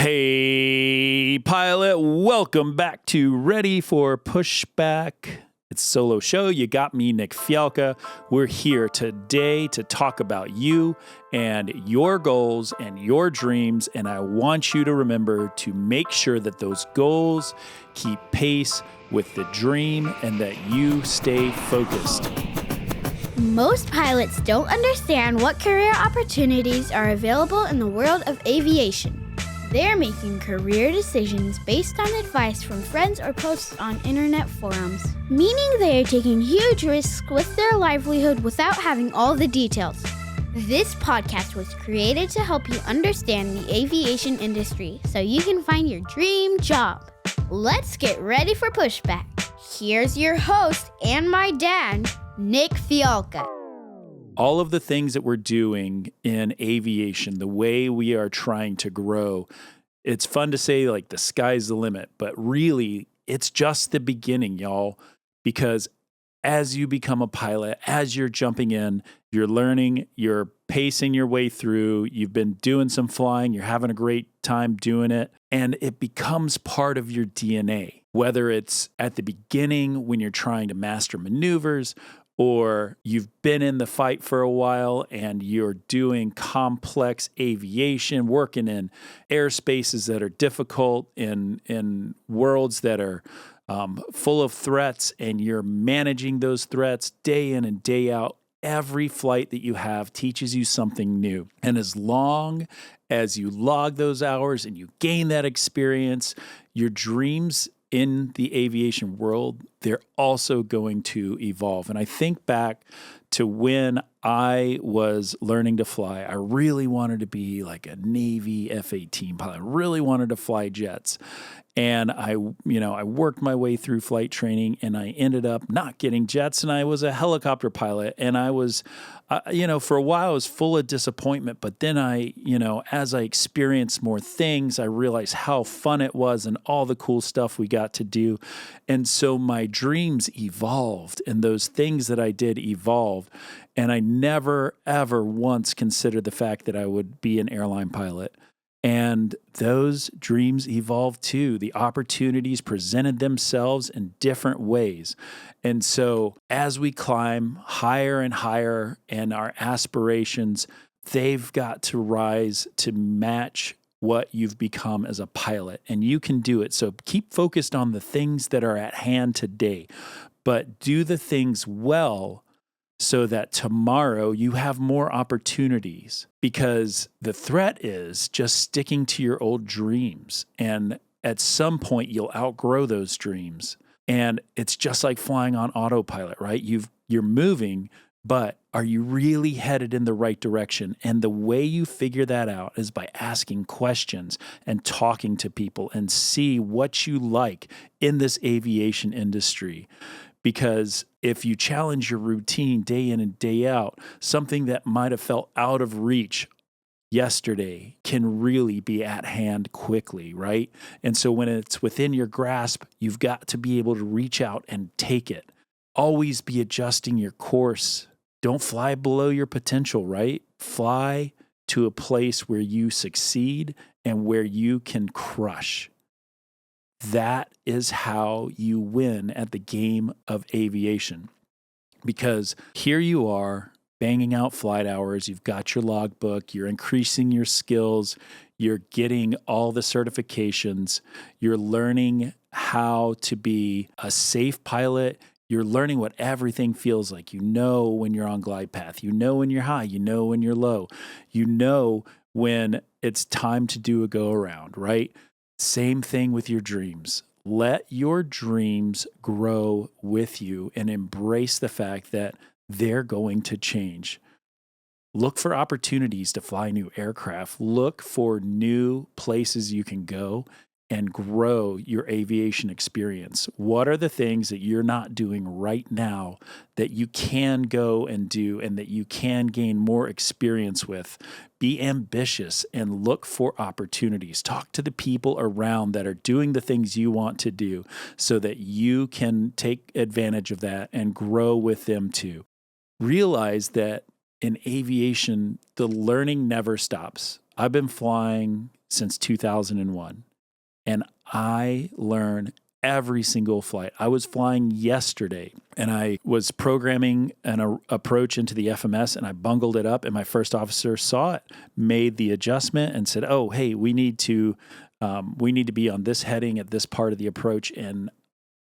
Hey, pilot, welcome back to Ready for Pushback. It's a solo show. You got me, Nick Fialka. We're here today to talk about you and your goals and your dreams. And I want you to remember to make sure that those goals keep pace with the dream and that you stay focused. Most pilots don't understand what career opportunities are available in the world of aviation. They're making career decisions based on advice from friends or posts on internet forums, meaning they are taking huge risks with their livelihood without having all the details. This podcast was created to help you understand the aviation industry so you can find your dream job. Let's get ready for Pushback. Here's your host and my dad, Nick Fialka. All of the things that we're doing in aviation, the way we are trying to grow, it's fun to say like the sky's the limit, but really it's just the beginning, y'all, because as you become a pilot, as you're jumping in, you're learning, you're pacing your way through, you've been doing some flying, you're having a great time doing it, and it becomes part of your DNA, whether it's at the beginning when you're trying to master maneuvers, or you've been in the fight for a while and you're doing complex aviation, working in airspaces that are difficult, in worlds that are full of threats, and you're managing those threats day in and day out. Every flight that you have teaches you something new. And as long as you log those hours and you gain that experience, your dreams in the aviation world, they're also going to evolve. And I think back to when I was learning to fly. I really wanted to be like a Navy F-18 pilot. I really wanted to fly jets. And I worked my way through flight training, and I ended up not getting jets, and I was a helicopter pilot. And I was, for a while I was full of disappointment. But then as I experienced more things, I realized how fun it was and all the cool stuff we got to do. And so my dreams evolved, and those things that I did evolved. And I never, ever once considered the fact that I would be an airline pilot. And those dreams evolved too. The opportunities presented themselves in different ways. And so as we climb higher and higher, and our aspirations, they've got to rise to match what you've become as a pilot. And you can do it. So keep focused on the things that are at hand today, but do the things well so that tomorrow you have more opportunities, because the threat is just sticking to your old dreams. And at some point you'll outgrow those dreams. And it's just like flying on autopilot, right? You're moving, but are you really headed in the right direction? And the way you figure that out is by asking questions and talking to people and see what you like in this aviation industry. Because if you challenge your routine day in and day out, something that might have felt out of reach yesterday can really be at hand quickly, right? And so when it's within your grasp, you've got to be able to reach out and take it. Always be adjusting your course. Don't fly below your potential, right? Fly to a place where you succeed and where you can crush. That is how you win at the game of aviation. Because here you are banging out flight hours, you've got your logbook, you're increasing your skills, you're getting all the certifications, you're learning how to be a safe pilot, you're learning what everything feels like. You know when you're on glide path, you know when you're high, you know when you're low, you know when it's time to do a go around, right? Same thing with your dreams. Let your dreams grow with you and embrace the fact that they're going to change. Look for opportunities to fly new aircraft. Look for new places you can go and grow your aviation experience. What are the things that you're not doing right now that you can go and do and that you can gain more experience with? Be ambitious and look for opportunities. Talk to the people around that are doing the things you want to do so that you can take advantage of that and grow with them too. Realize that in aviation, the learning never stops. I've been flying since 2001. And I learn every single flight. I was flying yesterday and I was programming an approach into the FMS and I bungled it up, and my first officer saw it, made the adjustment and said, "Oh, hey, we need to be on this heading at this part of the approach." And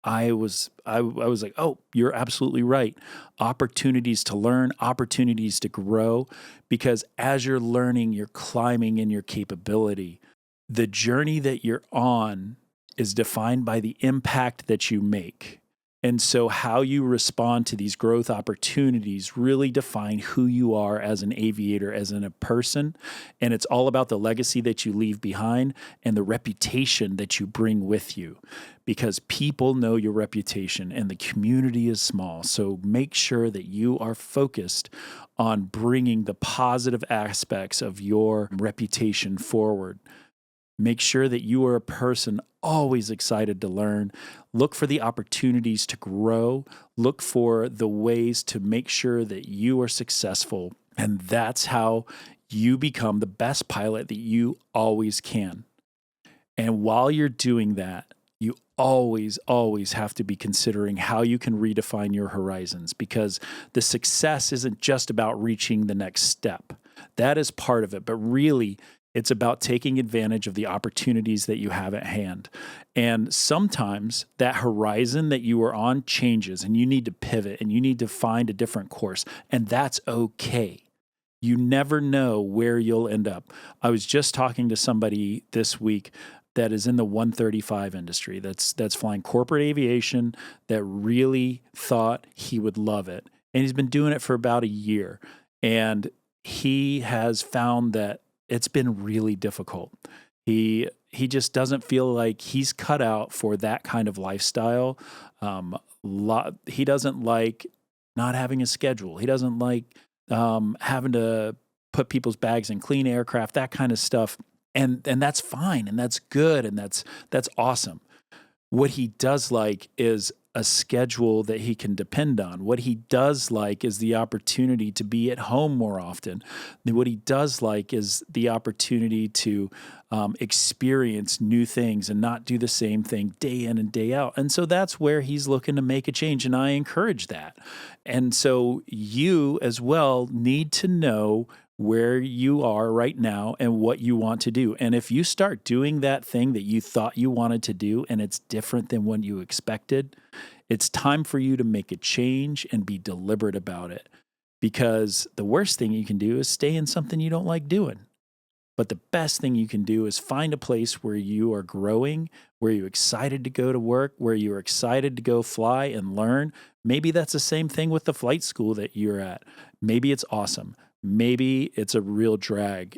I was like, "Oh, you're absolutely right. Opportunities to learn, opportunities to grow, because as you're learning, you're climbing in your capability. The journey that you're on is defined by the impact that you make. And so how you respond to these growth opportunities really define who you are as an aviator, as a person. And it's all about the legacy that you leave behind and the reputation that you bring with you, because people know your reputation and the community is small. So make sure that you are focused on bringing the positive aspects of your reputation forward. Make sure that you are a person always excited to learn. Look for the opportunities to grow. Look for the ways to make sure that you are successful. And that's how you become the best pilot that you always can. And while you're doing that, you always have to be considering how you can redefine your horizons, because the success isn't just about reaching the next step. That is part of it, but really, it's about taking advantage of the opportunities that you have at hand. And sometimes that horizon that you are on changes and you need to pivot and you need to find a different course. And that's okay. You never know where you'll end up. I was just talking to somebody this week that is in the 135 industry, that's flying corporate aviation, that really thought he would love it. And he's been doing it for about a year. And he has found that it's been really difficult. He just doesn't feel like he's cut out for that kind of lifestyle. He doesn't like not having a schedule. He doesn't like having to put people's bags in clean aircraft, that kind of stuff. And that's fine, and that's good, and that's awesome. What he does like is a schedule that he can depend on. What he does like is the opportunity to be at home more often. What he does like is the opportunity to experience new things and not do the same thing day in and day out. And so that's where he's looking to make a change, and I encourage that. And so you as well need to know where you are right now and what you want to do. And if you start doing that thing that you thought you wanted to do and it's different than what you expected, it's time for you to make a change and be deliberate about it. Because the worst thing you can do is stay in something you don't like doing. But the best thing you can do is find a place where you are growing, where you're excited to go to work, where you're excited to go fly and learn. Maybe that's the same thing with the flight school that you're at. Maybe it's awesome. Maybe it's a real drag.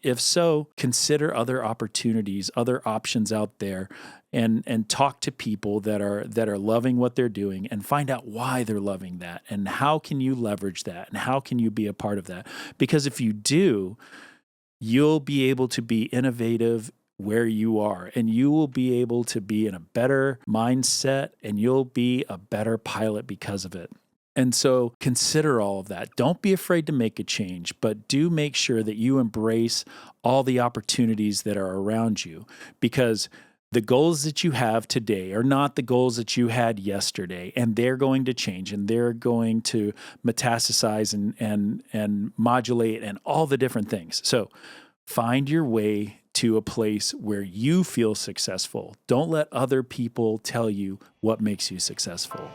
If so, consider other opportunities, other options out there, and talk to people that are loving what they're doing, and find out why they're loving that, and how can you leverage that, and how can you be a part of that? Because if you do, you'll be able to be innovative where you are, and you will be able to be in a better mindset, and you'll be a better pilot because of it. And so consider all of that. Don't be afraid to make a change, but do make sure that you embrace all the opportunities that are around you, because the goals that you have today are not the goals that you had yesterday, and they're going to change, and they're going to metastasize and modulate and all the different things. So find your way to a place where you feel successful. Don't let other people tell you what makes you successful.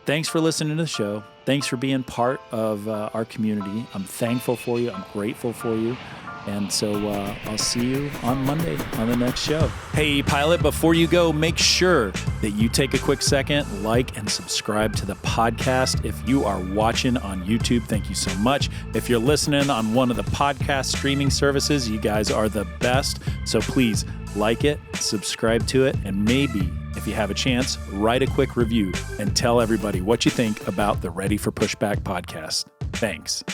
Thanks for listening to the show. Thanks for being part of our community. I'm thankful for you. I'm grateful for you. And so I'll see you on Monday on the next show. Hey, pilot, before you go, make sure that you take a quick second, like and subscribe to the podcast. If you are watching on YouTube, thank you so much. If you're listening on one of the podcast streaming services, you guys are the best. So please like it, subscribe to it, and maybe, if you have a chance, write a quick review and tell everybody what you think about the Ready for Pushback podcast. Thanks.